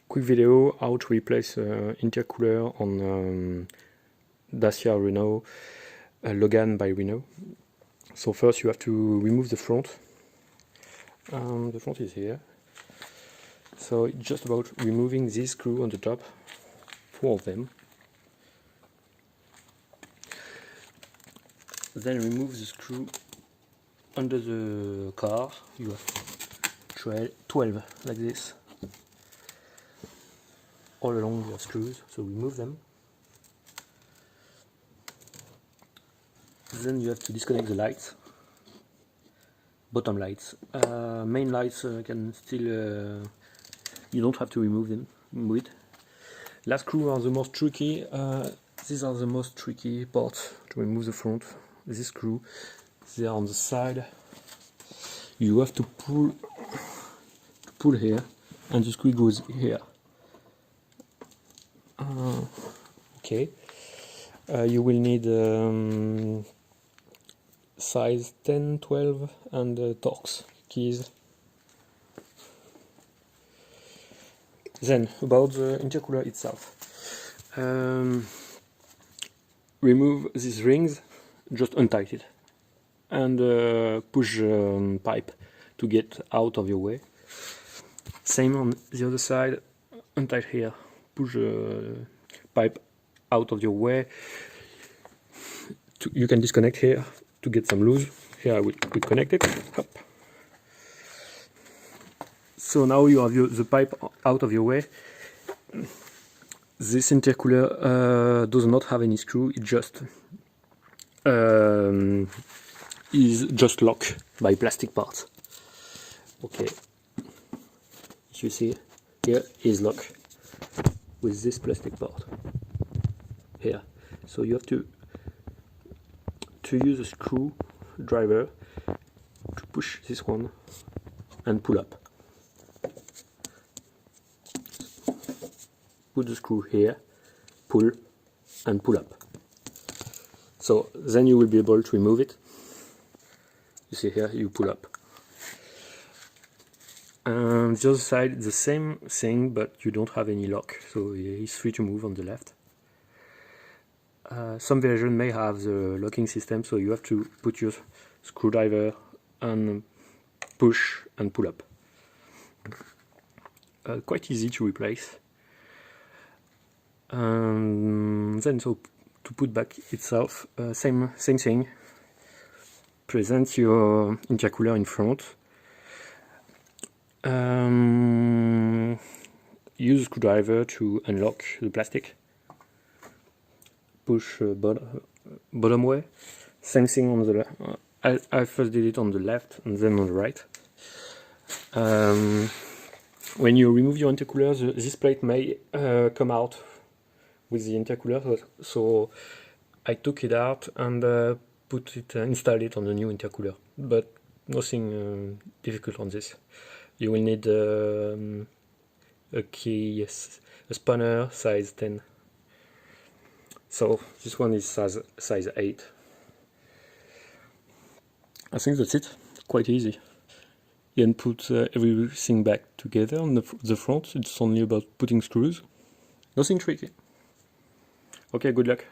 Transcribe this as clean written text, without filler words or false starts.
Quick video how to replace intercooler on Dacia Renault Logan by Renault. So first you have to remove the front. The front is here. So it's just about removing this screw on the top, 4 of them. Then remove the screw under the car. You have 12 like this. All along you have screws, so remove them. Then you have to disconnect the lights, bottom lights. Main lights can still, you don't have to remove them. Remove it. Last screw are the most tricky. These are the most tricky parts to remove the front. This screw, they are on the side. You have to pull here, and the screw goes here. Okay. You will need size 10, 12 and Torx keys. Then about the intercooler itself. Remove these rings, just untight it and push pipe to get out of your way. Same on the other side, untight here, push pipe out of your way. You can disconnect here to get some loose. Here I will connect it. Hop. So now you have the pipe out of your way. This intercooler does not have any screw. It just is just locked by plastic parts. Okay, as you see here is locked with this plastic part here. So you have to use a screwdriver to push this one and pull up. Put the screw here, pull and pull up. So then you will be able to remove it. You see here, you pull up. And the other side, the same thing, but you don't have any lock, so it's free to move on the left. Some version may have the locking system, so you have to put your screwdriver and push and pull up. Quite easy to replace. Then so to put back itself, same thing. Present your intercooler in front. Use a screwdriver to unlock the plastic. Push bottom way. Same thing on the left. I first did it on the left and then on the right. When you remove your intercooler, this plate may come out with the intercooler. So I took it out and installed it on the new intercooler. But nothing difficult on this. You will need a key, yes, a spanner size 10. So this one is size 8. I think that's it. Quite easy. You can put everything back together on the front. It's only about putting screws. Nothing tricky. Okay, good luck.